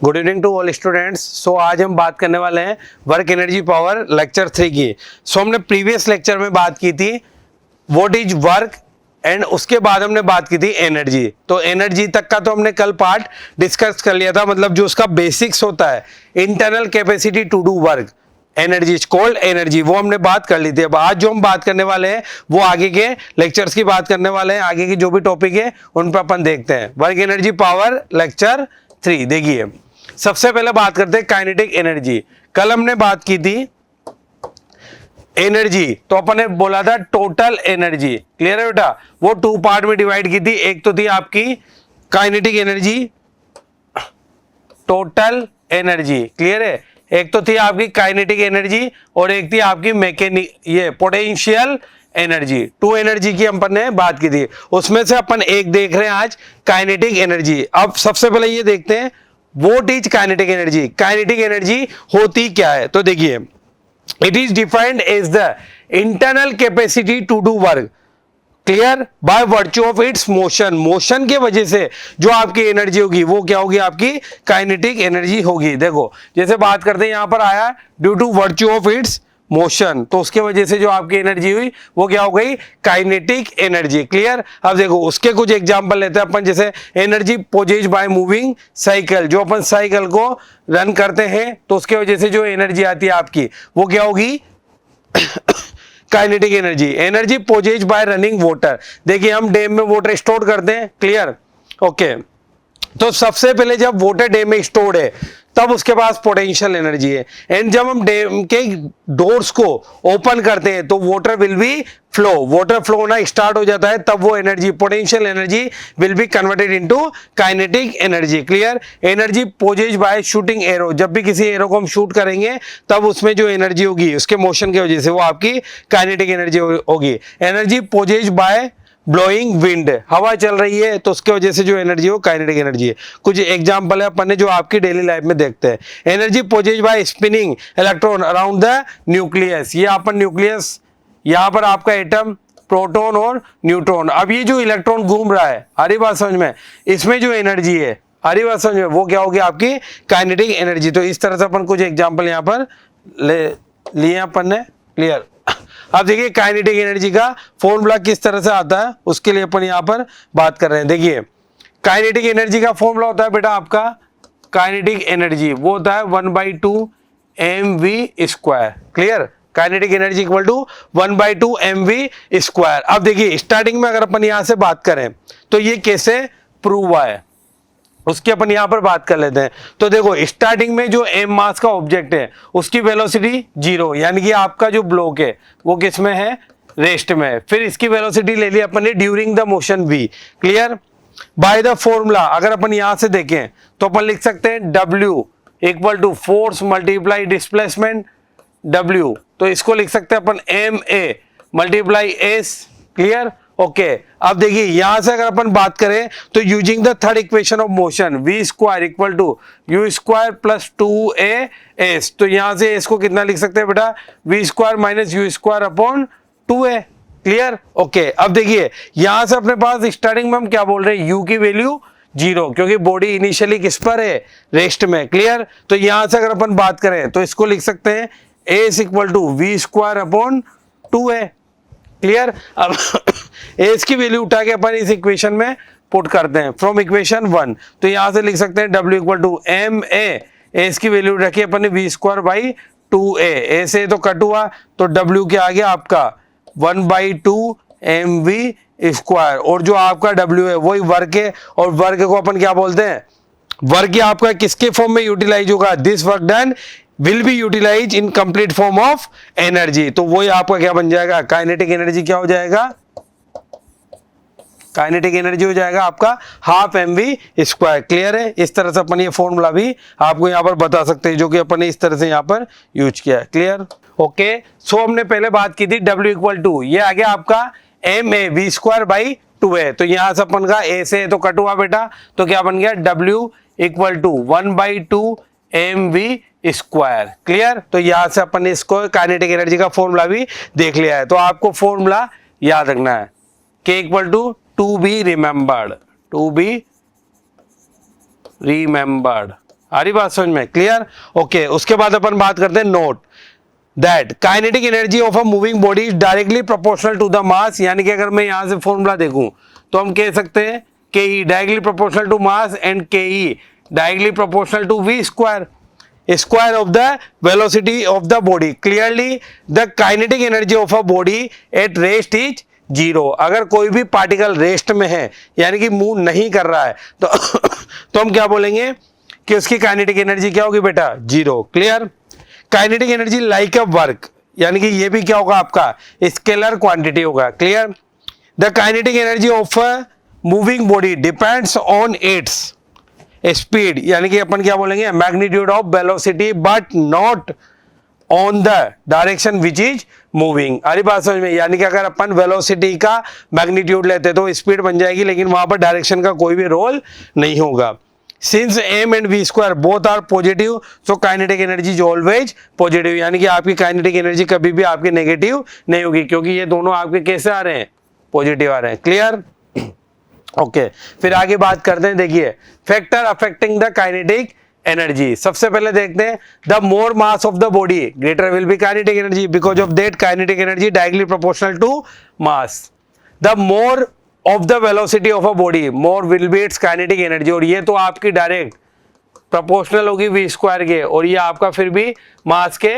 Good evening to all students. So आज हम बात करने वाले हैं वर्क एनर्जी पावर लेक्चर 3 की। सो हमने प्रीवियस लेक्चर में बात की थी व्हाट इज वर्क एंड उसके बाद हमने बात की थी एनर्जी। तो एनर्जी तक का तो हमने कल पार्ट डिस्कस कर लिया था, मतलब जो उसका बेसिक्स होता है internal capacity to do work, energy is called energy, वो हमने बात कर ली थी। अब आज जो हम बात करने वाले हैं वो आगे के लेक्चर्स की बात करने वाले हैं। आगे की जो भी टॉपिक है उन पर अपन देखते हैं। वर्क एनर्जी पावर लेक्चर 3 देखिए, सबसे पहले बात करते हैं काइनेटिक एनर्जी। कल हमने बात की थी एनर्जी, तो अपन ने बोला था टोटल एनर्जी, क्लियर है बेटा। वो 2 पार्ट में डिवाइड की थी। एक तो थी आपकी kinetic energy, total energy, clear है। एक तो थी आपकी काइनेटिक एनर्जी और एक थी आपकी मैकेनिक ये पोटेंशियल एनर्जी। 2 एनर्जी की अपन ने बात की थी, उसमें से अपन एक देख रहे हैं आज काइनेटिक एनर्जी। अब सबसे पहले ये देखते हैं what is kinetic energy. Kinetic energy होती क्या है, तो देखिए it is defined as the internal capacity to do work, clear, by virtue of its motion. Motion के वजह से जो आपकी एनर्जी होगी वो क्या होगी, आपकी काइनेटिक एनर्जी होगी। देखो जैसे बात करते हैं, यहां पर आया due to virtue of its motion, तो उसके वजह से जो आपकी एनर्जी हुई वो क्या हो गई, काइनेटिक एनर्जी, क्लियर। अब देखो उसके कुछ एग्जांपल लेते हैं अपन, जैसे energy possessed by moving cycle, जो अपन साइकिल को रन करते हैं तो उसके वजह से जो एनर्जी आती है आपकी वो क्या होगी kinetic energy. Energy possessed by running water, देखिए हम डैम में वाटर स्टोर करते हैं, क्लियर, ओके। तो सबसे पहले जब वाटर डैम में स्टोर्ड है तब उसके पास पोटेंशियल एनर्जी है, एंड जब हम डैम के डोर्स को ओपन करते हैं तो water will be flow, water flow होना स्टार्ट हो जाता है, तब वो energy potential energy will be converted into kinetic energy, clear. Energy possessed by shooting arrow, जब भी किसी एरो को हम शूट करेंगे तब उसमें जो एनर्जी होगी उसके मोशन की वजह से वो आपकी काइनेटिक एनर्जी होगी। Energy possessed by blowing wind, हवा चल रही है तो उसके वजह से जो एनर्जी हो काइनेटिक एनर्जी है। कुछ एग्जांपल है अपन ने जो आपकी डेली लाइफ में देखते हैं। Energy possessed by spinning electron around the nucleus, ये अपन न्यूक्लियस, यहां पर आपका एटम, प्रोटॉन और न्यूट्रॉन। अब ये जो इलेक्ट्रॉन घूम रहा है, हरी बात समझ में, इसमें जो एनर्जी है, हरी बात समझ में, वो क्या होगी आपकी काइनेटिक एनर्जी। तो इस तरह से अपन कुछ एग्जांपल यहां पर लिए अपन ने, क्लियर। अब देखिए काइनेटिक एनर्जी का फॉर्मूला किस तरह से आता है उसके लिए अपन यहां पर बात कर रहे हैं। देखिए काइनेटिक एनर्जी का फॉर्मूला होता है बेटा आपका, काइनेटिक एनर्जी वो होता है 1/2 mv², clear. Kinetic energy equal to 1/2 mv²। अब देखिए स्टार्टिंग में अगर अपन यहां से बात करें तो ये कैसे प्रूव हुआ है उसकी अपन यहां पर बात कर लेते हैं। तो देखो स्टार्टिंग में जो m मास का ऑब्जेक्ट है उसकी वेलोसिटी 0, यानी कि आपका जो ब्लॉक है वो किस में है, रेस्ट में। फिर इसकी वेलोसिटी ले ली अपन ने during the motion v, clear. By the formula अगर अपन यहां से देखें तो अपन लिख सकते हैं W equal to force multiply displacement W, तो इसको लिख सकते हैं अपन ma multiply s, clear, okay. अब देखिए यहां से अगर अपन बात करें तो using the third equation of motion v² equal to u² plus 2as, तो यहां से s को कितना लिख सकते हैं बेटा, v² minus u² upon 2a, clear, okay. अब देखिए यहां से अपने पास स्टार्टिंग में हम क्या बोल रहे हैं, u की वैल्यू 0, क्योंकि बॉडी इनिशियली किस पर है, रेस्ट में, क्लियर। तो यहां से अगर अपन बात करें तो इसको लिख सकते हैं s equal to v² upon 2a, clear. अब एस की वैल्यू उठा के अपन इस इक्वेशन में पुट करते हैं फ्रॉम इक्वेशन 1, तो यहां से लिख सकते हैं W equal to ma, s की वैल्यू रखी अपन ने v² बाई 2a, ऐसे तो कट हुआ तो W के आगे आपका 1/2 mv², और जो आपका W है वही वर्क है, और वर्क को अपन क्या बोलते हैं, वर्क आपका किसके फॉर्म में यूटिलाइज होगा, this work done will be utilise in complete form of energy, तो वही आपका क्या बन जाएगा, काइनेटिक एनर्जी क्या हो जाएगा, काइनेटिक एनर्जी हो जाएगा आपका 1/2 mv², क्लियर है। इस तरह से अपन ये फॉर्मूला भी आपको यहाँ पर बता सकते हैं जो कि अपन ने इस तरह से यहाँ पर यूज किया है, क्लियर, ओके। सो हमने पहले बात की थी W इक्वल टू, ये आ गया आपका ma v² बाई 2a, तो यहां से अपन का a से तो कट हुआ बेटा, तो क्या बन गया W equal to 1/2 mv², clear. तो यहां से अपन ने इसको काइनेटिक एनर्जी का फॉर्मूला भी देख लिया है। तो आपको फॉर्मूला याद रखना है, k equal to be remembered, आ रही बात समझ में? क्लियर? ओके, उसके बाद अपन बात करते हैं note that kinetic energy of a moving body is directly proportional to the mass, यानी कि अगर मैं यहां से फॉर्मूला देखूं तो हम कह सकते हैं K E directly proportional to mass and K E directly proportional to V square of the velocity of the body. Clearly the kinetic energy of a body at rest is zero. अगर कोई भी particle rest में है यानी कि move नहीं कर रहा है तो हम क्या बोलेंगे कि उसकी काइनेटिक एनर्जी क्या होगी बेटा? Zero. Clear? Kinetic energy like a work, यानी कि ये भी क्या होगा आपका? स्केलर क्वांटिटी होगा। Clear? The kinetic energy of a moving body depends on its speed, यानी कि अपन क्या बोलेंगे? Magnitude of velocity but not on the direction which is moving. अरे बात समझ में? यानी कि अगर अपन वेलोसिटी का मैग्नीट्यूड लेते तो स्पीड बन जाएगी, लेकिन वहां पर डायरेक्शन का कोई भी रोल नहीं होगा। Since m and v square both are positive so kinetic energy is always positive, यानी कि आपकी काइनेटिक एनर्जी कभी भी आपकी नेगेटिव नहीं होगी, क्योंकि ये दोनों आपके कैसे आ रहे हैं? पॉजिटिव आ रहे हैं। क्लियर? ओके, फिर आगे बात करते हैं। देखिए factor affecting the kinetic energy, सबसे पहले देखते हैं the more mass of the body greater will be kinetic energy because of that kinetic energy directly proportional to mass. The more of the velocity of a body more will be its kinetic energy, और ये तो आपकी direct proportional होगी v square के, और ये आपका फिर भी मास के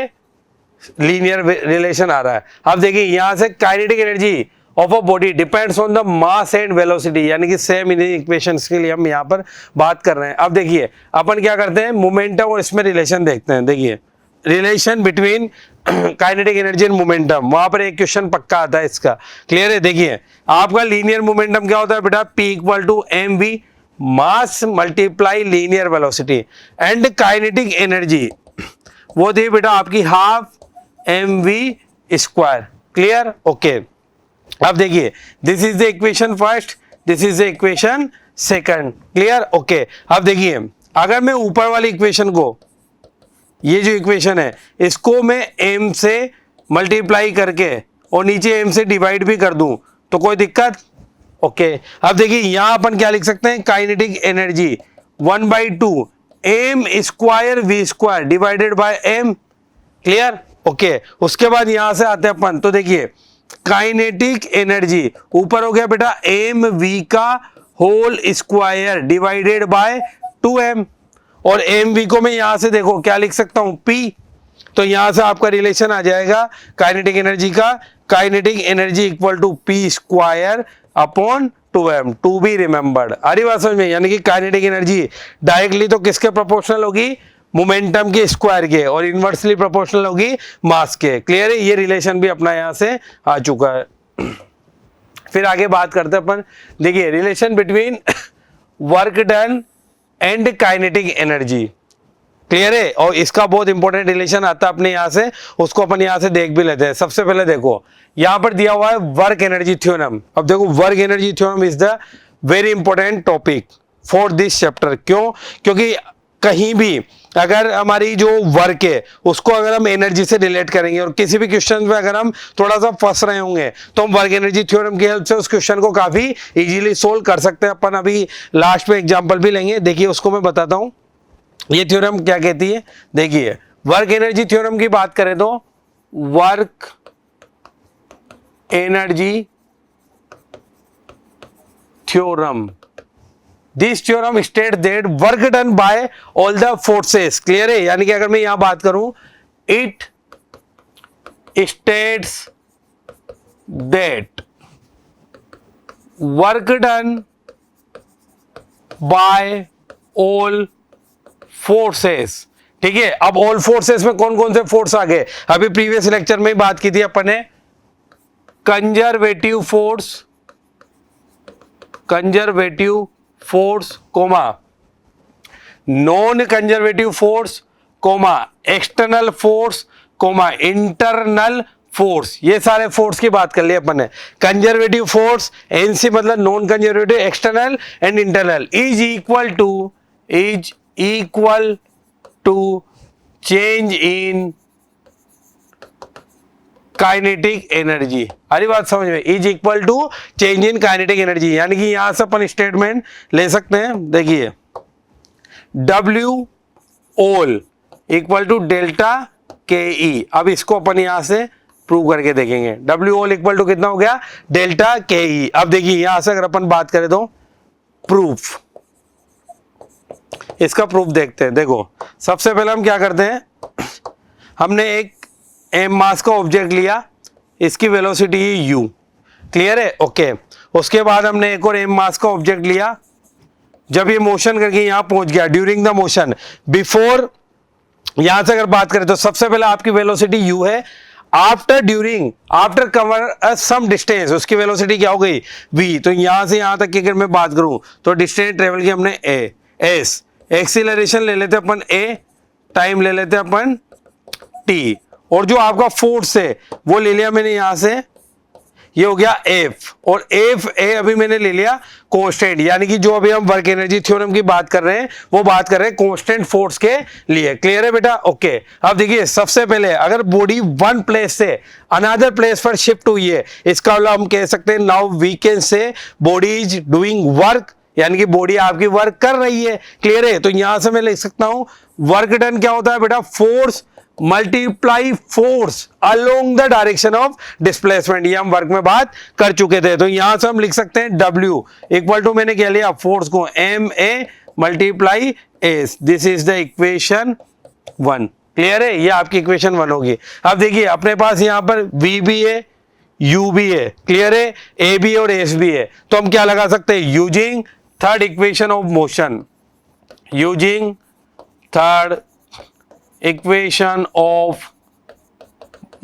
लीनियर रिलेशन आ रहा है। अब देखिए यहां से kinetic energy of a body depends on the mass and velocity, यानी कि सेम इन इक्वेशंस के लिए हम यहाँ पर बात कर रहे हैं। अब देखिए अपन क्या करते हैं? मोमेंटम और इसमें रिलेशन देखते हैं। देखिए relation between kinetic energy and momentum, वहां पर एक क्वेश्चन पक्का आता है इसका। क्लियर है? देखिए आपका लीनियर मोमेंटम क्या होता है बेटा? P equal to m v mass multiply linear velocity, and kinetic energy वो थी बेटा आपकी half m v square. Clear? Okay, अब देखिए this is the equation first, this is the equation second. Clear? Okay, अब देखिए अगर मैं ऊपर वाली इक्वेशन को, ये जो इक्वेशन है इसको मैं m से मल्टीप्लाई करके और नीचे m से डिवाइड भी कर दूं तो कोई दिक्कत? ओके, अब देखिए यहां अपन क्या लिख सकते हैं? Kinetic energy 1/2 m square v square divided bye m। Clear? Okay, उसके बाद यहां से आते हैं अपन, तो देखिए काइनेटिक एनर्जी ऊपर हो गया बेटा एम वी का whole square divided by 2m, और एम वी को मैं यहां से देखो क्या लिख सकता हूं? P। तो यहां से आपका रिलेशन आ जाएगा काइनेटिक एनर्जी का, kinetic energy equal to P square upon 2m, to be remembered. अरे बात समझ में? यानी कि काइनेटिक एनर्जी डायरेक्टली तो किसके प्रोपोर्शनल होगी? मोमेंटम के स्क्वायर के, और इनवर्सली प्रोपोर्शनल होगी मास के। क्लियर है? ये रिलेशन भी अपना यहां से आ चुका है। फिर आगे बात करते हैं अपन। देखिए relation between work done and kinetic energy. Clear है? और इसका बहुत इंपॉर्टेंट रिलेशन आता है अपने यहां से, उसको अपन यहां से देख भी लेते हैं। सबसे पहले देखो यहां पर दिया हुआ है वर्क एनर्जी थ्योरम। अब देखो work energy theorem is the very important topic for this chapter. क्यों? क्योंकि कहीं भी अगर हमारी जो वर्क है उसको अगर हम एनर्जी से रिलेट करेंगे और किसी भी क्वेश्चन में अगर हम थोड़ा सा फंस रहे होंगे तो हम वर्क एनर्जी थ्योरम की हेल्प से उस क्वेश्चन को काफी इजीली सोल्व कर सकते हैं। अपन अभी लास्ट में एग्जांपल भी लेंगे, देखिए उसको मैं बताता हूं ये थ्योरम क्या कहती है। देखिए वर्क एनर्जी थ्योरम की बात करें तो work energy theorem, this theorem state that work done by all the forces. Clear है? यानी कि अगर मैं यहां बात करूं, it states that work done by all forces. ठीक है, अब ऑल फोर्सेस में कौन कौन से फोर्स आ गए? अभी प्रीवियस लेक्चर में बात की थी अपन ने, conservative force, conservative force comma non conservative force comma external force comma internal force, ये सारे फोर्स की बात कर ली अपन ने। कंजर्वेटिव फोर्स एनसी मतलब non conservative, external and internal, is equal to change in kinetic energy. हरी बात समझ में? Is equal to change in kinetic energy, यानी कि यहां से अपन स्टेटमेंट ले सकते हैं। देखिए W all equal to delta K E. अब इसको अपन यहां से प्रूव करके देखेंगे। डब्ल्यू ऑल इक्वल टू कितना हो गया, डेल्टा के ई। अब देखिए यहां से अगर अपन बात करें तो प्रूफ, इसका प्रूफ देखते हैं। देखो सबसे पहले हम क्या करते हैं, हमने एक एम मास का ऑब्जेक्ट लिया, इसकी वेलोसिटी यू, क्लियर है, ओके। उसके बाद हमने एक और एम मास का ऑब्जेक्ट लिया, जब ये मोशन करके यहां पहुंच गया ड्यूरिंग द मोशन, बिफोर, यहां से अगर बात करें तो सबसे पहले आपकी वेलोसिटी यू है, आफ्टर कवर सम डिस्टेंस उसकी वेलोसिटी क्या हो गई v। तो यहां से यहां तक की अगर मैं बात करूं तो डिस्टेंस ट्रेवल की हमने a, s, एक्सीलरेशन ले लेते अपन a, टाइम ले लेते अपन t, और जो आपका फोर्स है वो ले लिया मैंने यहां से, ये हो गया F, और F A अभी मैंने ले लिया कांस्टेंट, यानी कि जो अभी हम वर्क एनर्जी थ्योरम की बात कर रहे हैं वो बात कर रहे हैं कांस्टेंट फोर्स के लिए, क्लियर है बेटा, ओके। अब देखिए सबसे पहले अगर बॉडी वन प्लेस से अनदर प्लेस पर शिफ्ट हुई है, इसका मतलब हम कह सकते हैं now we can say body is doing work, यानी कि बॉडी आपकी वर्क कर रही है, क्लियर है। तो यहां से मैं लिख सकता हूं वर्क डन क्या होता है बेटा, force multiply force along the direction of displacement, ये हम वर्क में बात कर चुके थे। तो यहां से हम लिख सकते हैं W इक्वल टू, मैंने क्या लिया फोर्स को MA multiply S, this is the equation 1, clear है, ये आपकी इक्वेशन 1 होगी। अब देखिए अपने पास यहां पर V भी है, U भी है, क्लियर है, A भी और S भी है, तो हम क्या लगा सकते हैं, using third equation of motion, using third equation of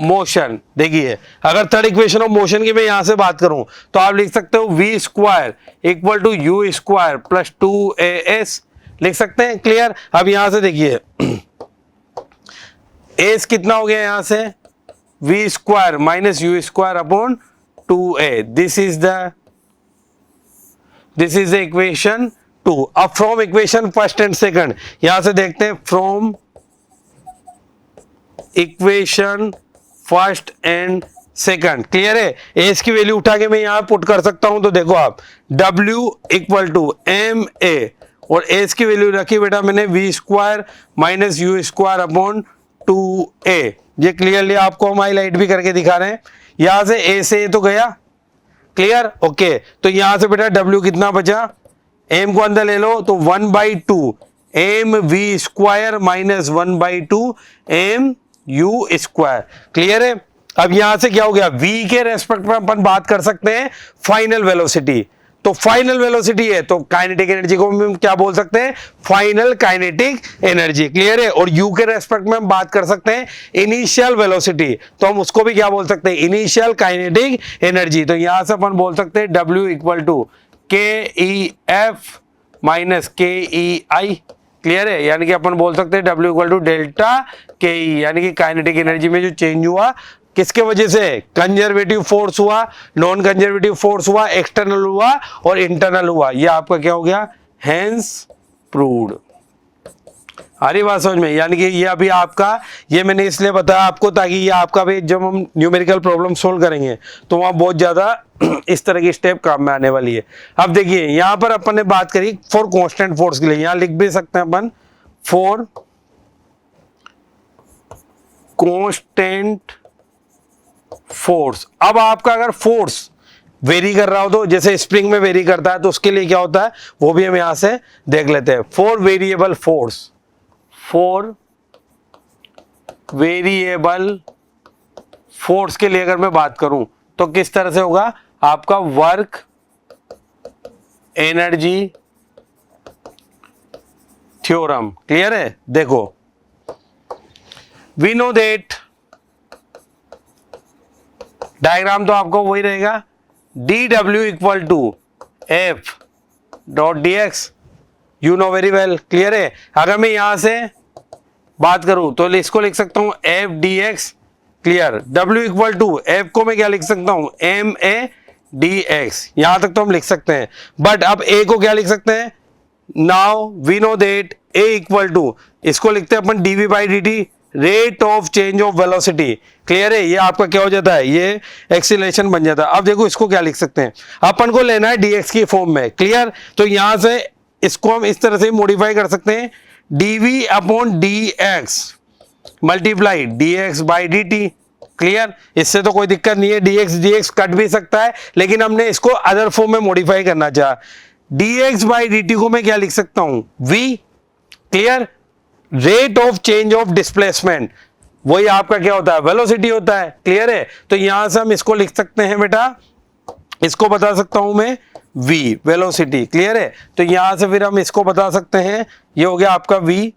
motion. देखिए अगर थर्ड इक्वेशन ऑफ मोशन की मैं यहां से बात करूं तो आप लिख सकते हो v square equal to u square plus 2as, लिख सकते हैं, क्लियर। अब यहां से देखिए एस कितना हो गया, यहां से v square minus you square upon 2a, this is the equation 2। अब from equation first and second यहां से देखते हैं, from equation first and second, clear है। एस की वैल्यू उठा के मैं यहां पुट कर सकता हूं, तो देखो आप W इक्वल टू MA, और एस की वैल्यू रखी बेटा मैंने v square minus you square upon 2a, ये क्लियरली आपको हम हाईलाइट भी करके दिखा रहे हैं। यहां से A से A तो गया, क्लियर, ओके। तो यहां से बेटा W कितना बचा, M को अंदर ले लो तो 1/2 MV square minus 1/2 MU square, clear है। अब यहां से क्या हो गया, V के रेस्पेक्ट में अपन बात कर सकते हैं फाइनल वेलोसिटी, तो फाइनल वेलोसिटी है तो काइनेटिक एनर्जी को हम क्या बोल सकते हैं, फाइनल काइनेटिक एनर्जी, क्लियर है। और U के रेस्पेक्ट में हम बात कर सकते हैं इनिशियल वेलोसिटी, तो हम उसको भी क्या बोल सकते हैं, इनिशियल काइनेटिक एनर्जी। तो यहां से अपन बोल सकते हैं W equal to KEF minus KEI, clear है, यानी कि अपन बोल सकते हैं W equal to delta KE, यानी कि काइनेटिक एनर्जी में जो चेंज हुआ किसके वजह से, कंजर्वेटिव फोर्स हुआ, नॉन कंजर्वेटिव फोर्स हुआ, एक्सटर्नल हुआ और इंटरनल हुआ, ये आपका क्या हो गया, हेंस प्रूव्ड। आ रही बात समझ में, यानी कि ये अभी आपका, ये मैंने इसलिए बताया आपको ताकि ये आपका भी जब हम न्यूमेरिकल प्रॉब्लम सोल्व करेंगे तो वहां बहुत ज्यादा इस तरह की स्टेप काम में आने वाली है। अब देखिए यहां पर अपन ने बात करी फॉर कांस्टेंट फोर्स के लिए, यहां लिख भी सकते हैं अपन फॉर कांस्टेंट फोर्स। अब आपका अगर फोर्स वेरी कर रहा हो तो, जैसे स्प्रिंग में वेरी करता है, तो उसके लिए क्या होता है वो भी हम यहां से देख लेते हैं। For variable force, for variable force के लिए अगर मैं बात करूं तो किस तरह से होगा, आपका वर्क एनर्जी थ्योरम, क्लियर है। देखो वी नो दैट, डायग्राम तो आपको वही रहेगा, dW equal to F dot dx, you know very well, clear है। अगर मैं यहां से बात करूं तो इसको लिख सकता हूं F dx, clear. W equal to F को मैं क्या लिख सकता हूं, MA dx, यहां तक तो हम लिख सकते हैं, बट अब A को क्या लिख सकते हैं, now we know that A equal to, इसको लिखते हैं अपन dV by dt, rate of change of velocity, clear है। ये आपका क्या हो जाता है, ये एक्सीलरेशन बन जाता है। अब देखो इसको क्या लिख सकते हैं, अपन को लेना है dx की फॉर्म में, क्लियर। तो यहां से इसको हम इस तरह से मॉडिफाई कर सकते हैं, dv upon dx multiply dx by dt। Clear, इससे तो कोई दिक्कत नहीं है, dx कट भी सकता है, लेकिन हमने इसको अदर फॉर्म में मॉडिफाई करना चाहा। dx बाई dt को मैं क्या लिख सकता हूं, v। Clear, rate of change of displacement, वही आपका क्या होता है, वेलोसिटी होता है। क्लियर है, तो यहां से हम इसको लिख सकते हैं बेटा, इसको बता सकता हूं मैं v, वेलोसिटी। क्लियर है, तो यहां से फिर हम इसको बता सकते हैं, ये हो गया आपका v।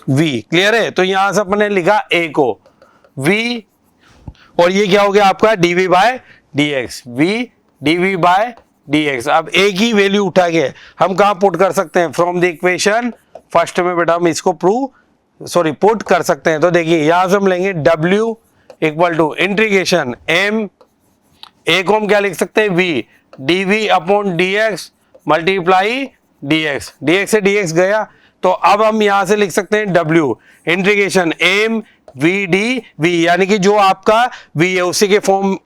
क्लियर है, तो यहां से अपने लिखा a को v, और ये क्या हो गया आपका dv by dx, v dv by dx। अब एक ही वैल्यू उठा के हम कहां पुट कर सकते हैं, फ्रॉम द इक्वेशन फर्स्ट में बेटा हम इसको पुट कर सकते हैं। तो देखिए यहां से हम लेंगे w equal to integration m, a को हम क्या लिख सकते हैं, v dv upon dx multiply dx, dx से dx गया, तो अब हम यहां से लिख सकते हैं w integration m v d v, यानी कि जो आपका v है उसी के फॉर्म,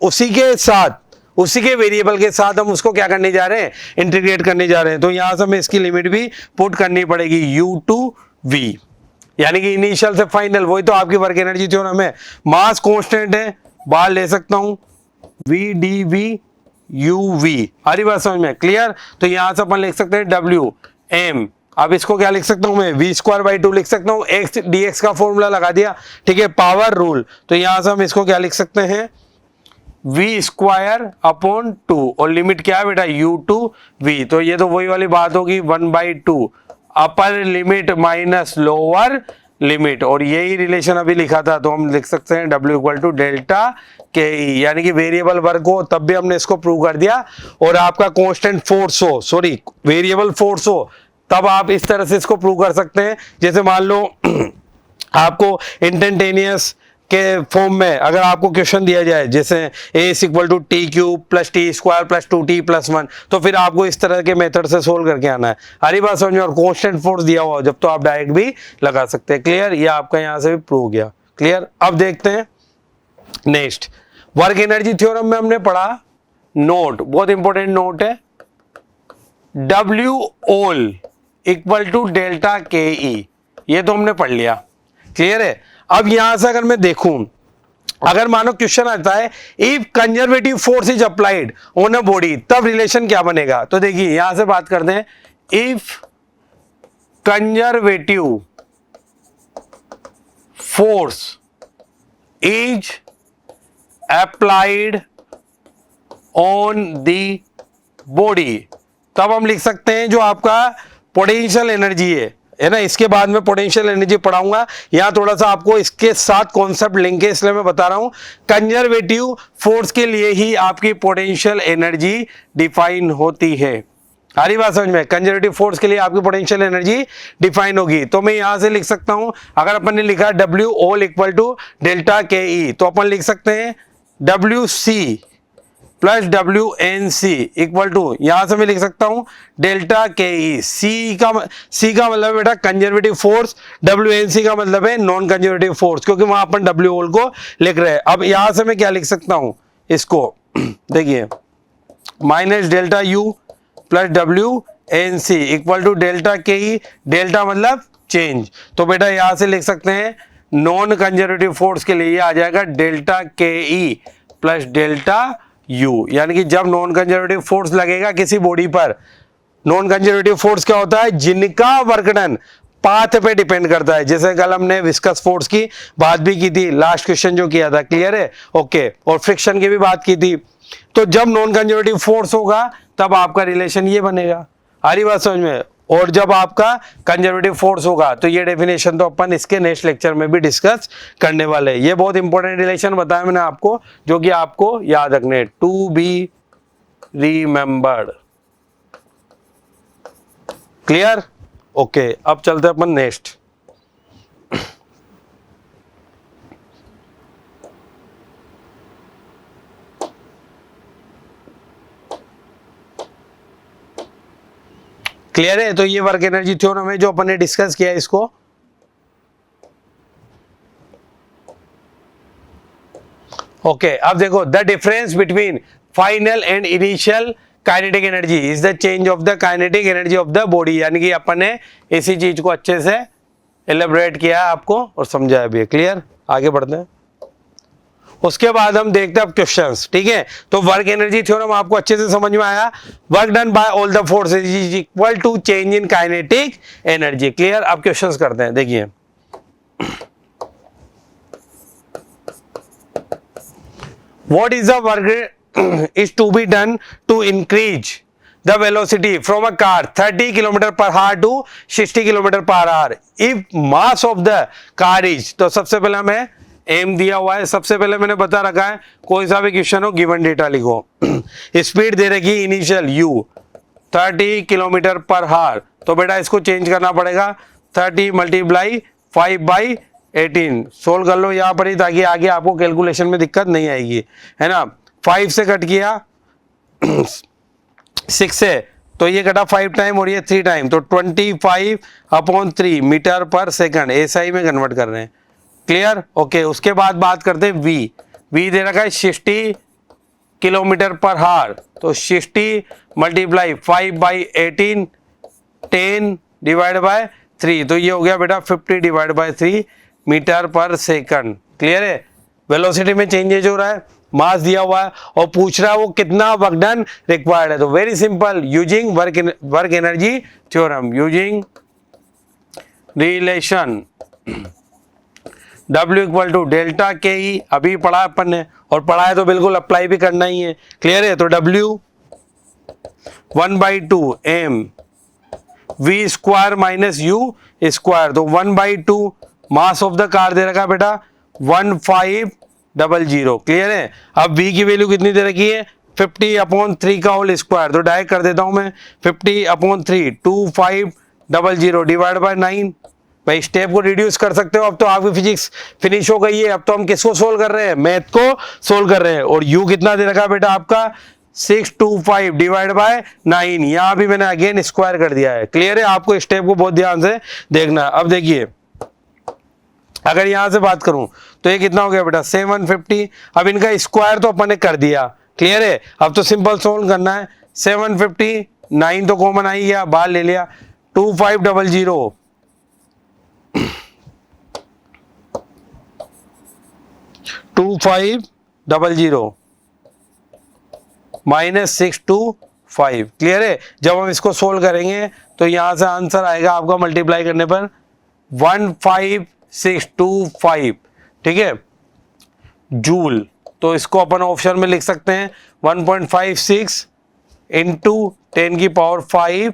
उसी के वेरिएबल के साथ हम उसको क्या करने जा रहे हैं, इंटीग्रेट करने जा रहे हैं। तो यहां से हमें इसकी लिमिट भी पुट करनी पड़ेगी u टू v, यानी कि इनिशियल से फाइनल, वही तो आपकी वर्क एनर्जी थ्योरम है। मास कांस्टेंट है, बाहर ले सकता हूं v dv uv, हरी बात समझ में, क्लियर। तो यहां से अपन लिख सकते हैं w m, अब इसको क्या लिख सकता हूं मैं, v स्क्वायर बाई 2 लिख सकता हूं, x dx का फॉर्मूला लगा दिया, ठीक है, पावर रूल। तो यहां से हम इसको क्या लिख सकते हैं, v स्क्वायर अपॉन 2, और लिमिट क्या है बेटा u टू v, तो ये तो वही वाली बात होगी 1/2 upper limit minus lower limit, और यही रिलेशन अभी लिखा था, तो हम लिख सकते हैं w equal to delta K ई, यानी कि वेरिएबल वर्क हो, तब भी हमने इसको प्रूव कर दिया, और आपका कांस्टेंट फोर्स हो, सॉरी वेरिएबल फोर्स हो, तब आप इस तरह से इसको प्रूव कर सकते हैं। जैसे मान लो आपको इंस्टेंटेनियस के फॉर्म में अगर आपको क्वेश्चन दिया जाए, जैसे a equal to t cube plus t square plus 2t plus 1, तो फिर आपको इस तरह के मेथड से सोल्व करके आना है, हरी बात समझ में, और कांस्टेंट फोर्स दिया हुआ जब तो आप डायरेक्ट भी लगा सकते हैं। क्लियर, ये आपका यहां से भी प्रूव गया। क्लियर, अब देखते हैं नेक्स्ट, वर्क एनर्जी थ्योरम में हमने पढ़ा नोट, बहुत इंपॉर्टेंट नोट है, W all equal to delta K E, ये तो हमने पढ़ लिया। क्लियर है, अब यहां से अगर मैं देखूं, अगर मानो क्वेश्चन आता है if conservative force is applied on a body, तब रिलेशन क्या बनेगा। तो देखिए यहां से बात करते हैं, if conservative force is applied on the body, तब हम लिख सकते हैं जो आपका पोटेंशियल एनर्जी है ना, इसके बाद में पोटेंशियल एनर्जी पढ़ाऊंगा, यहां थोड़ा सा आपको इसके साथ कॉन्सेप्ट लिंक है, इसलिए मैं बता रहा हूं, कंजर्वेटिव फोर्स के लिए ही आपकी पोटेंशियल एनर्जी डिफाइन होती है। हरी बात समझ में, कंजर्वेटिव फोर्स के लिए आपकी पोटेंशियल एनर्जी डिफाइन होगी। तो मैं यहां से लिख सकता हूं, अगर अपन ने लिखा W all equal to delta K E, तो अपन लिख सकते हैं WC plus WNC equal to, यहां से मैं लिख सकता हूं डेल्टा के ई, C का मतलब है बेटा कंजर्वेटिव फोर्स, WNC का मतलब है नॉन कंजर्वेटिव फोर्स, क्योंकि वहां अपन W होल को लिख रहे हैं। अब यहां से मैं क्या लिख सकता हूं इसको, देखिए minus delta U plus WNC equal to delta K E, delta मतलब चेंज, तो बेटा यहां से लिख सकते हैं नॉन कंजर्वेटिव फोर्स के लिए आ जाएगा delta K E plus delta U, यानी कि जब नॉन कंजर्वेटिव फोर्स लगेगा किसी बॉडी पर, नॉन कंजर्वेटिव फोर्स क्या होता है, जिनका वर्क डन पाथ पे डिपेंड करता है। जैसे कल हमने विस्कस फोर्स की बात भी की थी, लास्ट क्वेश्चन जो किया था, क्लियर है, ओके, और फ्रिक्शन की भी बात की थी। तो जब नॉन कंजर्वेटिव फोर्स होगा तब आपका रिलेशन ये बनेगा, हरी बात समझ में, और जब आपका कंजर्वेटिव फोर्स होगा, तो ये डेफिनेशन तो अपन इसके नेक्स्ट लेक्चर में भी डिस्कस करने वाले हैं। ये बहुत इंपॉर्टेंट रिलेशन बताया मैंने आपको, जो कि आपको याद रखने, to be remembered. Clear, okay, अब चलते हैं अपन नेक्स्ट। क्लियर है, तो ये वर्क एनर्जी थ्योरम है जो अपन ने डिस्कस किया इसको। ओके, अब देखो the difference between final and initial kinetic energy is the change of the kinetic energy of the body, यानी कि अपन ने इसी चीज को अच्छे से एलेबोरेट किया है आपको और समझाया भी है। क्लियर, आगे बढ़ते हैं। उसके बाद हम देखते हैं अब क्वेश्चंस, ठीक है। तो वर्क एनर्जी थ्योरम आपको अच्छे से समझ में आया। Work done by all the forces is equal to change in kinetic energy. Clear, अब क्वेश्चंस करते हैं। देखिए what is the work is to be done to increase the velocity from a car 30 km per hour to 60 km per hour if mass of the car is, तो सबसे पहले हमें M दिया हुआ है, सबसे पहले मैंने बता रखा है कोई सा भी क्वेश्चन हो गिवन डेटा लिखो। स्पीड दे रखी इनिशियल u 30 किलोमीटर पर हार, तो बेटा इसको चेंज करना पड़ेगा 30 मल्टीप्लाई 5/18। सोल्व कर लो यहाँ पर ही ताकि आगे आपको कैलकुलेशन में दिक्कत नहीं आएगी, है ना। 5 से कट किया 6 से, तो ये कटा 5 टाइम और ये 3 टाइम, तो 25/3 मीटर पर सेकंड एसआई में कन्वर्ट कर रहे हैं। Clear, okay. उसके बाद बात करते हैं वी दे रखा है 60 किलोमीटर पर हार, तो 60 मल्टीप्लाई 5/18 10 डिवाइड बाय 3, तो ये हो गया बेटा 50 डिवाइड बाय 3 मीटर पर सेकंड। क्लियर है, वेलोसिटी में चेंजेज हो रहा है, मास दिया हुआ है और पूछ रहा है वो कितना वर्क डन रिक्वायर्ड है। तो very simple, using work energy theorem, using relation W equal to delta K E, अभी पढ़ा अपन ने और पढ़ा है तो बिल्कुल अप्लाई भी करना ही है। क्लियर है, तो W 1/2 m v square minus u square, तो 1/2 मास ऑफ द कार दे रखा बेटा 1500। क्लियर है, अब v की वैल्यू कितनी दे रखी है 50/3 का होल स्क्वायर, तो डायरेक्ट कर देता हूं मैं 50/3 2500 डिवाइड बाय 9। भाई स्टेप को रिड्यूस कर सकते हो, अब तो आपकी फिजिक्स फिनिश हो गई है। अब तो हम किसको सोल्व कर रहे हैं, मैथ को सोल्व कर रहे हैं। और u कितना दे रखा बेटा आपका 625 डिवाइड बाय 9, यहां भी मैंने अगेन स्क्वायर कर दिया है। क्लियर है, आपको स्टेप को बहुत ध्यान से देखना। अब देखिए अगर यहां से बात करूं तो ये कितना हो गया बेटा 750, अब इनका स्क्वायर तो अपन ने कर दिया। क्लियर है, अब तो सिंपल सोल्व करना है। 750 9 तो कॉमन आई गया, बाहर ले लिया 2500 2500 माइनस 625। क्लियर है, जब हम इसको सोल्व करेंगे तो यहां से आंसर आएगा आपका मल्टीप्लाई करने पर 15625। ठीक है, जूल, तो इसको अपन ऑप्शन में लिख सकते हैं 1.56 इंटू 10⁵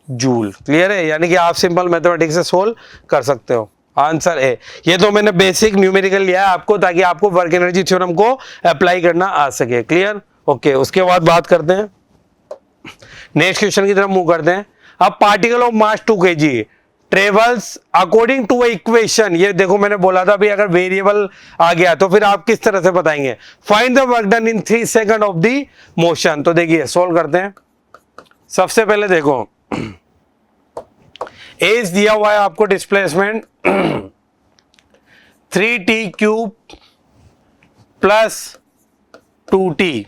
जूल। क्लियर है, यानी कि आप सिंपल मैथमेटिक्स से सोल्व कर सकते हो। Answer A. ये तो मैंने बेसिक न्यूमेरिकल लिया है आपको ताकि आपको वर्क एनर्जी थ्योरम को अप्लाई करना आ सके। Clear, okay. उसके बाद बात करते हैं नेक्स्ट क्वेश्चन की तरफ मूव करते हैं। अब particle of mass 2 kg travels according to equation, ये देखो मैंने बोला था भी अगर वेरिएबल आ गया तो फिर आप किस तरह से बताएंगे। Find the work done in 3 second of the motion. तो देखिए सोल्व करते हैं। सबसे पहले देखो एज दिया हुआ है आपको displacement 3t³ plus 2t,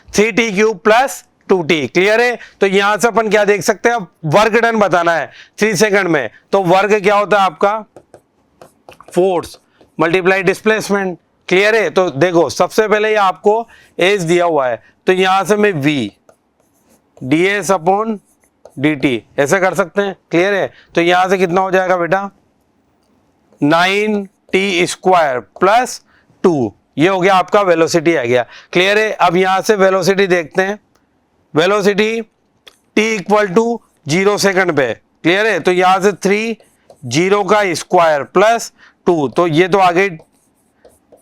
3t³ plus 2t। Clear है, तो यहां से अपन क्या देख सकते हैं, वर्क डन बताना है 3 सेकंड में। तो वर्क क्या होता है आपका फोर्स मल्टीप्लाई डिस्प्लेसमेंट। क्लियर है, तो देखो सबसे पहले ये आपको एज दिया हुआ है, तो यहां से मैं v ds/dt ऐसे कर सकते हैं। क्लियर है, तो यहां से कितना हो जाएगा बेटा 9t² प्लस 2, ये हो गया आपका वेलोसिटी आ गया। क्लियर है, अब यहां से वेलोसिटी देखते हैं। वेलोसिटी t = 0 सेकंड पे। क्लियर है, तो यहां से 3 0 का स्क्वायर प्लस 2, तो ये तो आ गई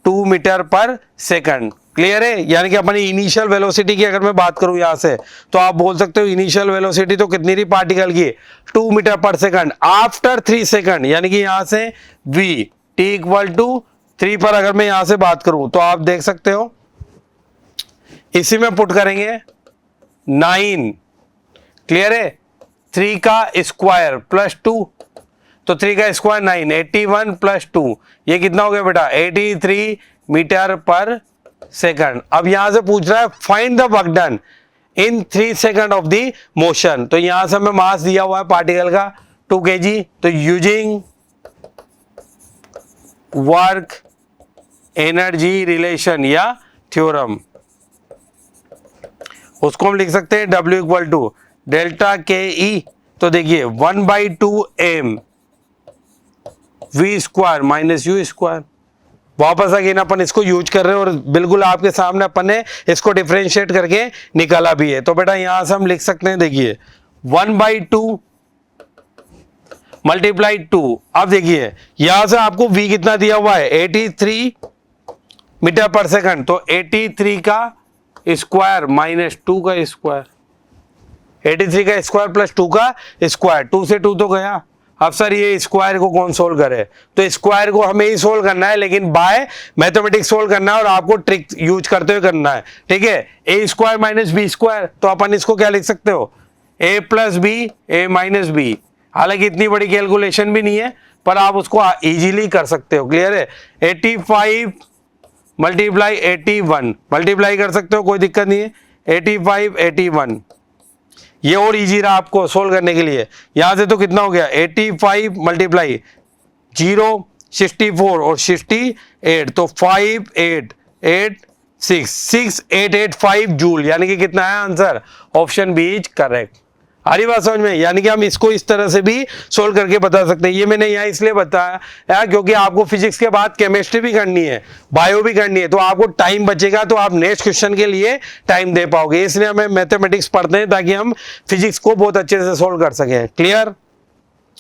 2 मीटर पर सेकंड। क्लियर है, यानी कि अपनी इनिशियल वेलोसिटी की अगर मैं बात करूं यहां से, तो आप बोल सकते हो इनिशियल वेलोसिटी तो कितनी थी पार्टिकल की 2 मीटर पर सेकंड आफ्टर 3 सेकंड, यानी कि यहां से v t = 3 पर अगर मैं यहां से बात करूं तो आप देख सकते हो इसी में पुट करेंगे 9। क्लियर है, 3 का स्क्वायर प्लस 2, तो 3 का स्क्वायर 9, 81 प्लस 2, ये कितना हो गया बेटा 83 मीटर पर सेकंड। अब यहां से पूछ रहा है find the work done in 3 second of the motion. तो यहां से हमें मास दिया हुआ है पार्टिकल का 2 kg। तो यूजिंग वर्क एनर्जी रिलेशन या थ्योरम, उसको हम लिख सकते हैं W equal to delta K E. तो देखिए 1/2m v square minus you square. वापस अगेन अपन इसको यूज कर रहे हैं और बिल्कुल आपके सामने अपन ने इसको डिफरेंशिएट करके निकाला भी है। तो बेटा यहां से हम लिख सकते हैं, देखिए 1/2 मल्टीप्लाई 2। अब देखिए यहां से आपको v कितना दिया हुआ है 83 मीटर पर सेकंड। तो 83 का स्क्वायर माइनस 2 का स्क्वायर, 83 का स्क्वायर प्लस 2 का स्क्वायर, 2 से 2 तो गया। अब सर ये स्क्वायर को कौन सोल्व करे? तो स्क्वायर को हमें ही सोल्व करना है, लेकिन बाय मैथमेटिक्स सोल्व करना है और आपको ट्रिक यूज करते हुए करना है, ठीक है। ए स्क्वायर माइनस बी स्क्वायर, तो अपन इसको क्या लिख सकते हो, ए प्लस बी ए माइनस बी। हालांकि इतनी बड़ी कैलकुलेशन भी नहीं है, पर आप उसको इजीली कर सकते हो। क्लियर है? 85 मल्टीप्लाई 81 मल्टीप्लाई कर सकते हो, कोई दिक्कत नहीं है। 85 81 ये और इजी रहा आपको सोल्व करने के लिए। यहां से तो कितना हो गया 85 मल्टीप्लाई 0 64 और 68, तो 5886 जूल, यानी कि कितना है answer? Option B is correct. आ रही बात समझ में? यानी कि हम इसको इस तरह से भी सोल्व करके बता सकते हैं। ये मैंने यहाँ इसलिए बताया क्योंकि आपको फिजिक्स के बाद केमिस्ट्री भी करनी है, बायो भी करनी है, तो आपको टाइम बचेगा, तो आप नेक्स्ट क्वेश्चन के लिए टाइम दे पाओगे। इसलिए हमें मैथमेटिक्स पढ़ते हैं ताकि हम फिजिक्स को बहुत अच्छे से सोल्व कर सकें। क्लियर?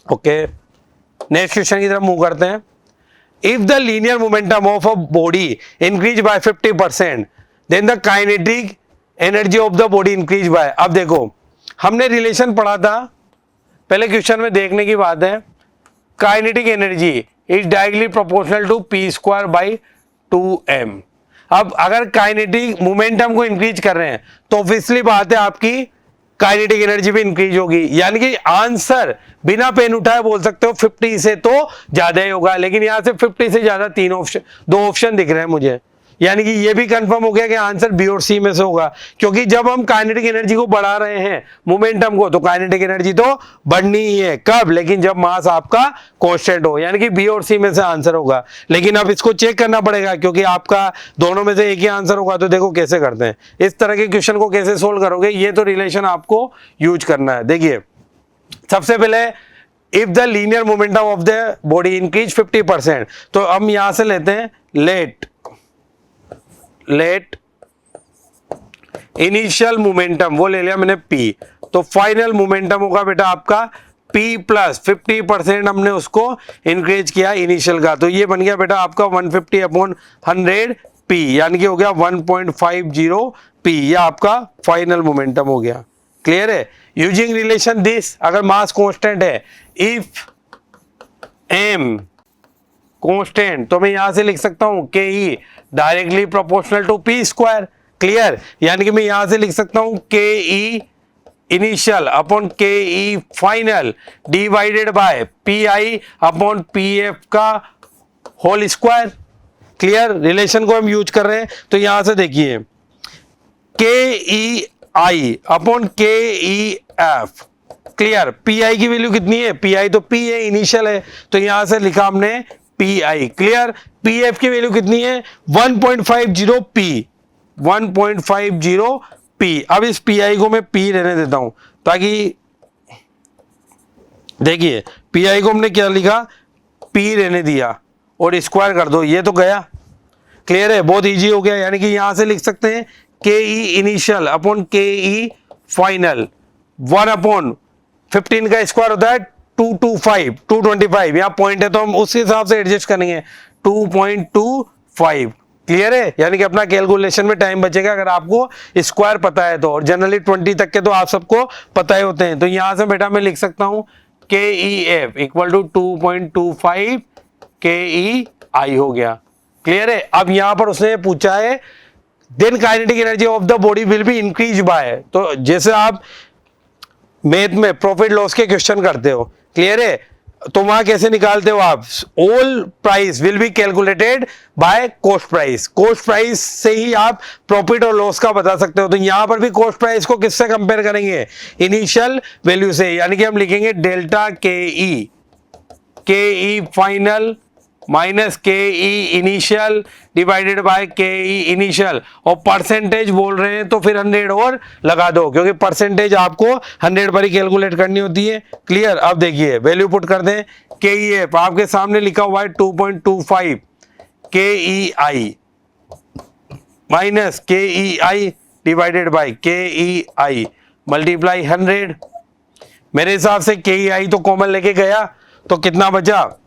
ओके, नेक्स्ट क्वेश्चन की तरफ मूव करते हैं। If the linear momentum of a body increase by 50%, then the kinetic energy of the body increase by. अब देखो हमने रिलेशन पढ़ा था पहले क्वेश्चन में, देखने की बात है, kinetic energy is directly proportional to P square by 2m। अब अगर काइनेटिक मोमेंटम को इंक्रीज कर रहे हैं तो ऑब्वियसली बात है आपकी काइनेटिक एनर्जी भी इंक्रीज होगी। यानी कि आंसर बिना पेन उठाए बोल सकते हो 50 से तो ज्यादा ही होगा, लेकिन यहां से 50 से ज्यादा 2 ऑप्शन दिख रहे हैं मुझे। यानी कि ये भी कंफर्म हो गया कि आंसर बी और सी में से होगा, क्योंकि जब हम काइनेटिक एनर्जी को बढ़ा रहे हैं मोमेंटम को, तो काइनेटिक एनर्जी तो बढ़नी ही है। कब? लेकिन जब मास आपका कांस्टेंट हो, यानी कि बी और सी में से आंसर होगा। लेकिन अब इसको चेक करना पड़ेगा क्योंकि आपका दोनों में से एक ही आंसर होगा। तो देखो कैसे करते हैं, इस तरह के क्वेश्चन को कैसे सोल्व करोगे, ये तो रिलेशन आपको यूज करना है। देखिए सबसे पहले if the linear momentum of the body increase 50%, तो हम यहां से लेते हैं लेट इनिशियल मोमेंटम, वो ले लिया मैंने P, तो फाइनल मोमेंटम होगा बेटा आपका P प्लस 50% हमने उसको इंक्रीज किया इनिशियल का, तो ये बन गया बेटा आपका 150/100 P, यानी कि हो गया 1.50 P, यह आपका फाइनल मोमेंटम हो गया। क्लियर है? यूजिंग रिलेशन दिस, अगर मास कांस्टेंट है, इफ m कांस्टेंट, तो मैं यहां से लिख सकता हूं K E directly proportional to P square. Clear? यानी कि मैं यहां से लिख सकता हूं K E initial upon K E final divided by P I upon P F का होल स्क्वायर। क्लियर? रिलेशन को हम यूज कर रहे हैं, तो यहां से देखिए के ई आई upon K E F. Clear? P I की वैल्यू कितनी है? पी आई तो पी है, इनिशियल है, तो यहां से लिखा हमने P I. Clear? P F की वैल्यू कितनी है? 1.50 पी, 1.50 पी। अब इस पी आई को मैं पी रहने देता हूं, ताकि देखिए पी आई को हमने क्या लिखा, पी रहने दिया और स्क्वायर कर दो, ये तो गया। क्लियर है? बहुत इजी हो गया। यानी कि यहां से लिख सकते हैं के ई initial upon K E final, 1/15 का स्क्वायर होता है 225 यहाँ पॉइंट है, तो हम उस हिसाब से एडजस्ट करेंगे 2.25। क्लियर है? यानी कि अपना कैलकुलेशन में टाइम बचेगा अगर आपको स्क्वायर पता है तो, और जनरली 20 तक के तो आप सबको पता ही होते हैं। तो यहां से बेटा मैं लिख सकता हूं K E F equal to 2.25 के ई आई हो गया। क्लियर है? अब यहां पर उसने पूछा है then kinetic energy of the body will be increase by, तो जैसे आप मैथ में प्रॉफिट लॉस के क्वेश्चन करते हो, क्लियर है, तो वहां कैसे निकालते हो आप? All price will be calculated by cost price. Cost price से ही आप प्रॉफिट और लॉस का बता सकते हो। तो यहां पर भी कॉस्ट प्राइस को किससे कंपेयर करेंगे? इनिशियल वैल्यू से, यानी कि हम लिखेंगे delta K E final minus के ई इनिशियल डिवाइडेड बाय के ई इनिशियल, और परसेंटेज बोल रहे हैं तो फिर 100 और लगा दो, क्योंकि परसेंटेज आपको 100 पर ही कैलकुलेट करनी होती है। क्लियर? अब देखिए वैल्यू पुट कर दें। के ई एफ आपके सामने लिखा हुआ है 2.25 के ई आई माइनस के ई आई डिवाइडेड बाय के ई आई मल्टीप्लाई 100। मेरे हिसाब से के ई आई तो कॉमन लेके गया, तो कितना बचा?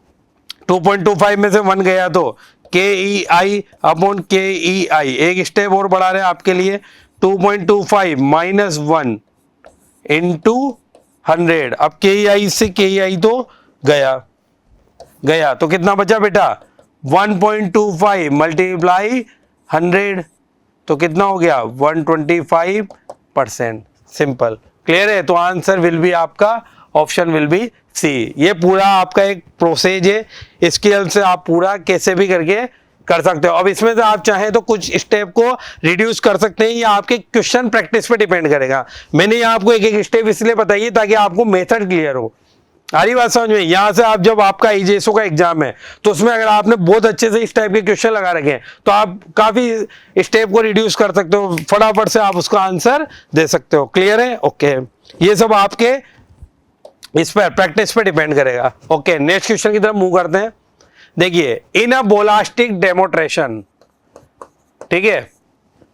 2.25 में से 1 गया, तो के ई आई अपॉन के ई आई। एक स्टेप और बढ़ा रहे हैं आपके लिए, 2.25 माइनस 1 इंटू 100। अब के ई आई से के ई आई तो गया तो कितना बचा बेटा? 1.25 मल्टीप्लाई 100, तो कितना हो गया? 125%। सिंपल। क्लियर है? तो आंसर विल बी आपका ऑप्शन विल बी सी। ये पूरा आपका एक प्रोसेज है, इसकी हेल्प से आप पूरा कैसे भी करके कर सकते हो। अब इसमें से आप चाहें तो कुछ स्टेप को रिड्यूस कर सकते हैं, या आपके क्वेश्चन प्रैक्टिस पे डिपेंड करेगा। मैंने आपको एक एक स्टेप इसलिए बताइए ताकि आपको मेथड क्लियर हो। आ रही बात समझ में? यहां से आप जब आपका ईजेएसओ का एग्जाम है तो उसमें अगर आपने बहुत अच्छे से इस टाइप के क्वेश्चन लगा रखे हैं तो आप काफी स्टेप को रिड्यूस कर सकते हो, फटाफट से आप उसका आंसर दे सकते हो। क्लियर है? ओके, ये सब आपके इस पर प्रैक्टिस पे डिपेंड करेगा। ओके, नेक्स्ट क्वेश्चन की तरफ मूव करते हैं। देखिए, इन अ बोलास्टिक डेमोन्स्ट्रेशन, ठीक है,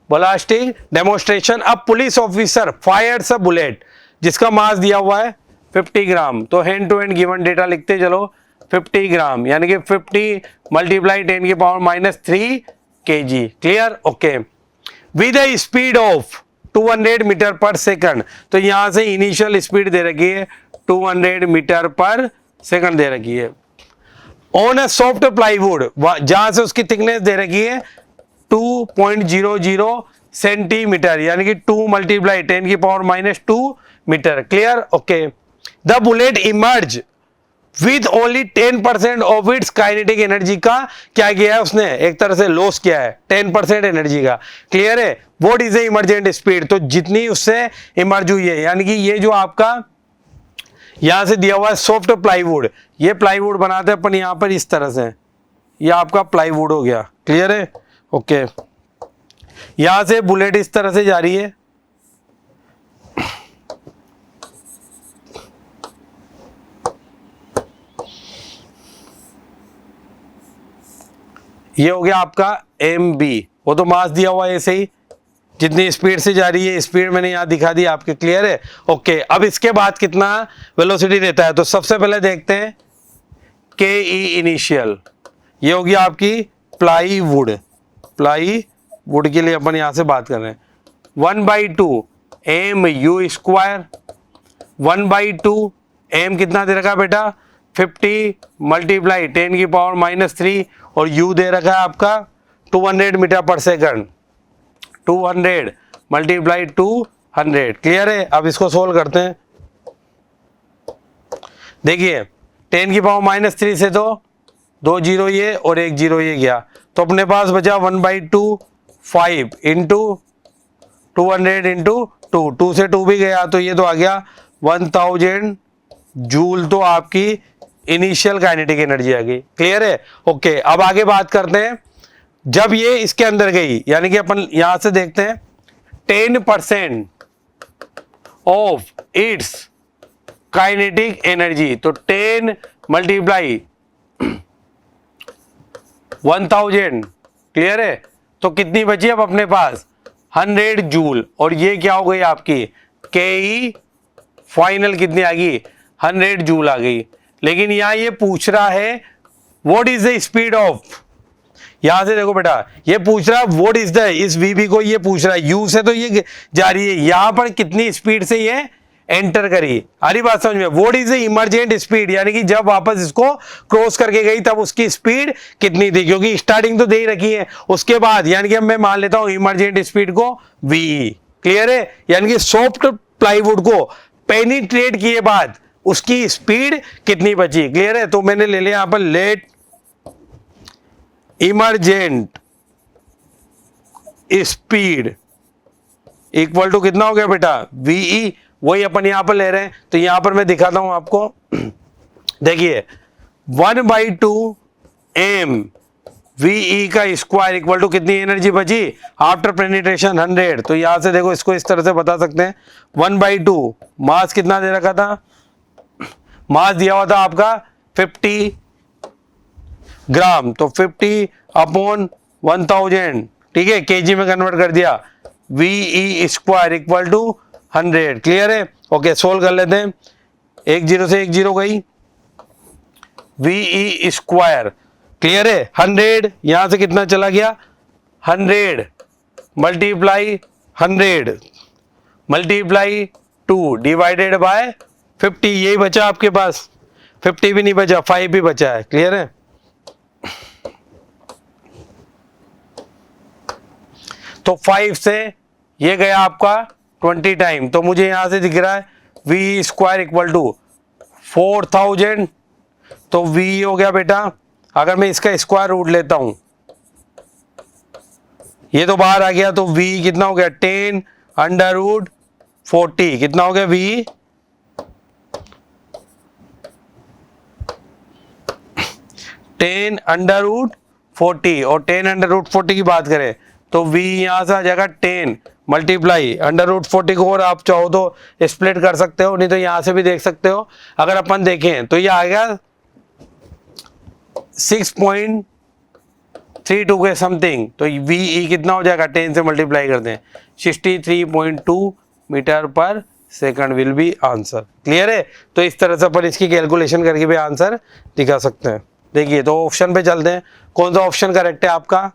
ballistic demonstration, a police officer fires a bullet जिसका मास दिया हुआ है 50 ग्राम। तो hand to hand given data लिखते चलो, 50 ग्राम यानी कि 50 मल्टीप्लाई 10 की power -3 kg। Clear? Okay, with a speed of 200 metre पर सेकंड। तो यहां से इनिशियल स्पीड दे रखी है 200 मीटर पर सेकंड दे रखी है। ऑन अ सॉफ्ट प्लाईवुड, जहां से उसकी थिकनेस दे रखी है 2.00 सेंटीमीटर, यानी कि 2 मल्टीप्लाई 10 की power -2 metre. Clear? Okay, the bullet emerge with only 10% of its kinetic energy का क्या किया है उसने? एक तरह से लॉस किया है 10% एनर्जी का। क्लियर है? What is the emergent speed? तो जितनी उससे इमर्ज हुई है, यानी कि ये जो आपका यहां से दिया हुआ है सॉफ्ट प्लाईवुड, ये प्लाईवुड बनाते हैं अपन यहां पर इस तरह से, ये आपका प्लाईवुड हो गया। क्लियर है? ओके, यहां से बुलेट इस तरह से जा रही है, ये हो गया आपका MB, वो तो मास दिया हुआ है ऐसे ही, जितनी स्पीड से जा रही है स्पीड मैंने यहां दिखा दी आपके। क्लियर है? ओके, अब इसके बाद कितना वेलोसिटी रहता है? तो सबसे पहले देखते हैं के ई इनिशियल, ये होगी आपकी प्लाईवुड। प्लाईवुड के लिए अपन यहां से बात कर रहे हैं 1/2 MU स्क्वायर, 1/2 M कितना दे रखा बेटा? 50 मल्टीप्लाई 10 की पावर -3, और U दे रखा है आपका 200 मीटर पर सेकंड, 200 मल्टीप्लाई 200। क्लियर है? अब इसको सोल्व करते हैं। देखिए 10 की पावर -3 से तो 2 0 ये और 1 0 ये गया, तो अपने पास बचा 1/2 5 इंटू 200 इंटू 2, 2 से 2 भी गया तो ये तो आ गया 1000 जूल, तो आपकी इनिशियल काइनेटिक एनर्जी आ गई। क्लियर है? ओके, अब आगे बात करते हैं, जब ये इसके अंदर गई, यानी कि अपन यहां से देखते हैं 10% ऑफ इट्स काइनेटिक एनर्जी, तो 10 मल्टीप्लाई 1000। क्लियर है? तो कितनी बची अब अपने पास? 100 जूल, और ये क्या हो गई आपकी के ई फाइनल कितनी आ गई? 100 जूल आ गई। लेकिन यहां ये पूछ रहा है what is the speed of, यहां से देखो बेटा ये पूछ रहा है व्हाट इज द, इस वीबी को ये पूछ रहा है, यू से तो ये जा रही है, यहां पर कितनी स्पीड से ये एंटर करी। आरी बात समझ में? What is the emergent speed, यानी कि जब वापस इसको क्रॉस करके गई तब उसकी स्पीड कितनी थी, क्योंकि स्टार्टिंग तो दे ही रखी है, उसके बाद यानी कि मैं मान लेता हूं इमरजेंट स्पीड को वी। क्लियर है? यानी कि सॉफ्ट प्लाईवुड को पेनिट्रेट किए बाद उसकी स्पीड कितनी बची। क्लियर है। तो मैंने ले लिया यहां पर let emergent speed equal to कितना हो गया बेटा वीई, वही अपन यहां पर ले रहे हैं। तो यहां पर मैं दिखाता हूं आपको, देखिए 1/2 m वीई का स्क्वायर इक्वल टू कितनी एनर्जी बची आफ्टर पेनिट्रेशन 100। तो यहां से देखो इसको इस तरह से बता सकते हैं 1/2 मास कितना दे रखा था, मास दिया हुआ था आपका 50 ग्राम, तो 50/1000, ठीक है, केजी में कन्वर्ट कर दिया, v e square equal to 100। Clear है। ओके सोल्व कर लेते हैं, 1 0 से 1 0 गई, वीई स्क्वायर क्लियर है 100, यहां से कितना चला गया 100 मल्टीप्लाई 100 मल्टीप्लाई 2 डिवाइडेड बाय 50, यही बचा आपके पास, 50 भी नहीं बचा, 5 भी बचा है। क्लियर है। तो 5 से ये गया आपका 20 टाइम, तो मुझे यहां से दिख रहा है वी स्क्वायर इक्वल टू 4000, तो वी हो गया बेटा, अगर मैं इसका स्क्वायर रूट लेता हूं, ये तो बाहर आ गया, तो v कितना हो गया 10/√40, कितना हो गया v 10/√40, और 10/√40 की बात करें तो v यहां से आ जाएगा 10 मल्टीप्लाई √40 को, और आप चाहो तो स्प्लिट कर सकते हो, नहीं तो यहां से भी देख सकते हो। अगर अपन देखें तो ये आ गया 6.32 के समथिंग, तो वी कितना हो जाएगा 10 से मल्टीप्लाई करते हैं 63.2 मीटर पर second will be answer. Clear है। तो इस तरह से अपन इसकी कैलकुलेशन करके भी आंसर दिखा सकते हैं। देखिए तो ऑप्शन पे चलते हैं, कौन सा ऑप्शन करेक्ट है आपका,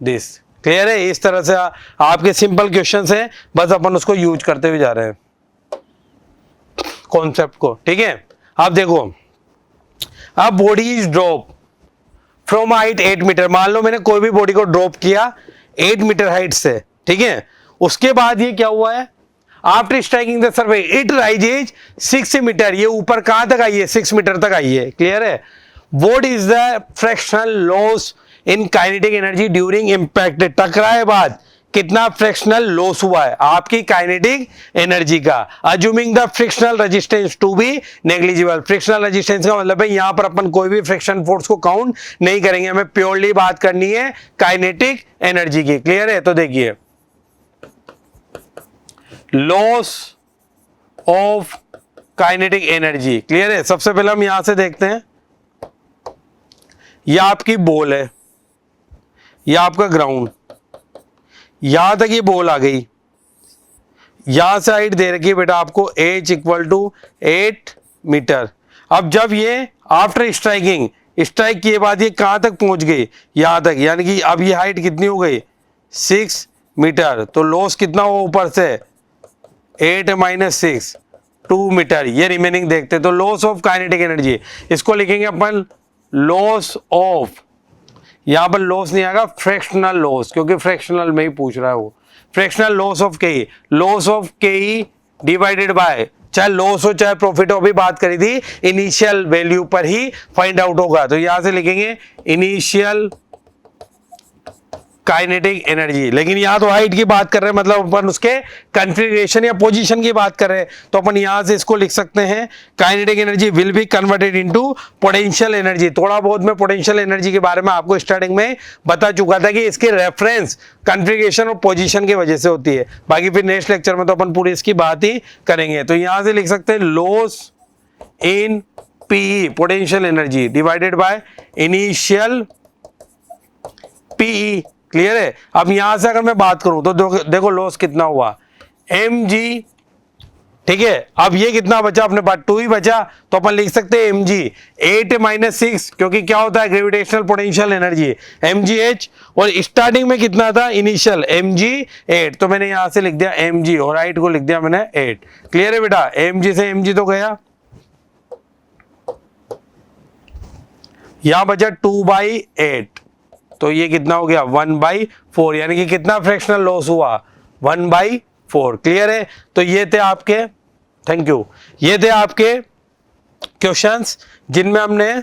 दिस। क्लियर है। इस तरह से आपके सिंपल क्वेश्चन है, बस अपन उसको यूज करते हुए जा रहे हैं कॉन्सेप्ट को। ठीक है। आप देखो, अब body is drop from height 8 metre, मान लो मैंने कोई भी बॉडी को ड्रॉप किया 8 मीटर हाइट से, ठीक है, उसके बाद ये क्या हुआ है, after striking the surface it raises 6 metre, ये ऊपर कहां तक आई है 6 मीटर तक आई है। क्लियर है। What is the fractional loss in kinetic energy during impact, टकराए बाद कितना फ्रैक्शनल लॉस हुआ है आपकी काइनेटिक एनर्जी का, assuming the frictional resistance to be negligible. Frictional resistance का मतलब है यहां पर अपन कोई भी फ्रिक्शन फोर्स को काउंट नहीं करेंगे, हमें प्योरली बात करनी है काइनेटिक एनर्जी की। क्लियर है। तो देखिए loss of kinetic energy, clear है। सबसे पहले हम यहां से देखते हैं, यह आपकी बॉल है, यह आपका ग्राउंड, यहां तक ये बॉल आ गई, यहां से हाइट दे रखी है बेटा आपको h इक्वल टू 8 मीटर। अब जब ये आफ्टर स्ट्राइकिंग स्ट्राइक किए बाद ये कहां तक पहुंच गई, यहां तक, यानी कि अब ये हाइट कितनी हो गई 6 मीटर, तो लॉस कितना हुआ ऊपर से 8 - 6 2 मीटर, ये रिमेनिंग देखते। तो लॉस ऑफ काइनेटिक एनर्जी, इसको लिखेंगे अपन लॉस ऑफ, यहां पर लॉस नहीं आएगा, फ्रैक्शनल लॉस, क्योंकि फ्रैक्शनल में ही पूछ रहा है वो, फ्रैक्शनल लॉस ऑफ के, लॉस ऑफ के डिवाइडेड बाय, चाहे लॉस हो चाहे प्रॉफिट हो, भी बात करी थी इनिशियल वैल्यू पर ही फाइंड आउट होगा। तो यहां से लिखेंगे इनिशियल काइनेटिक एनर्जी, लेकिन यहां तो हाइट की बात कर रहे हैं, मतलब अपन उसके कॉन्फ़िगरेशन या पोजीशन की बात कर रहे हैं, तो अपन यहां से इसको लिख सकते हैं kinetic energy will be converted into potential energy. थोड़ा बहुत मैं पोटेंशियल एनर्जी के बारे में आपको स्टार्टिंग में बता चुका था कि इसके रेफरेंस कॉन्फ़िगरेशन और पोजीशन की वजह से होती है, बाकी फिर नेक्स्ट लेक्चर में तो अपन पूरी इसकी बात ही करेंगे। तो यहां से लिख सकते हैं loss in P potential energy divided by initial P. Clear है। अब यहां से अगर मैं बात करूं तो देखो लॉस कितना हुआ mg, ठीक है। अब ये कितना बचा अपने पास 2 ही बचा, तो अपन लिख सकते हैं mg 8 - 6, क्योंकि क्या होता है ग्रेविटेशनल पोटेंशियल एनर्जी mgh, और स्टार्टिंग में कितना था इनिशियल mg 8, तो मैंने यहां से लिख दिया mg और हाइट को लिख दिया मैंने 8। क्लियर है बेटा। mg से mg तो गया, यहां बचा 2/8, तो ये कितना हो गया 1/4, यानी कि कितना फ्रैक्शनल लॉस हुआ 1/4। क्लियर है। तो ये थे आपके, थैंक यू, ये थे आपके क्वेश्चंस जिनमें हमने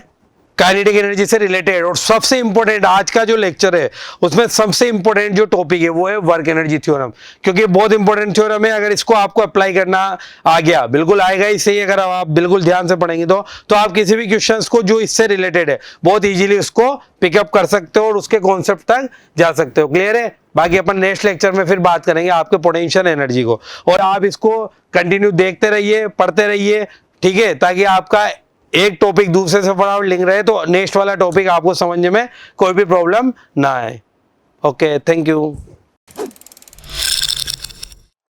काइनेटिक एनर्जी से रिलेटेड, और सबसे इंपॉर्टेंट आज का जो लेक्चर है उसमें सबसे इंपॉर्टेंट जो टॉपिक है वो है वर्क एनर्जी थ्योरम, क्योंकि बहुत इंपॉर्टेंट थ्योरम है। अगर इसको आपको अप्लाई करना आ गया, बिल्कुल आएगा ही सही, अगर आप बिल्कुल ध्यान से पढ़ेंगे तो आप किसी भी क्वेश्चंस को जो इससे रिलेटेड है बहुत इजीली उसको पिकअप कर सकते हो और उसके कॉन्सेप्ट तक जा सकते हो। क्लियर है? बाकी अपन नेक्स्ट लेक्चर में फिर बात करेंगे आपके पोटेंशियल एनर्जी को, और आप इसको कंटिन्यू देखते रहिए, पढ़ते रहिए, ठीक है, ताकि आपका एक टॉपिक दूसरे से फटाफट लिंक रहे, तो नेक्स्ट वाला टॉपिक आपको समझने में कोई भी प्रॉब्लम ना आए। Okay, thank you.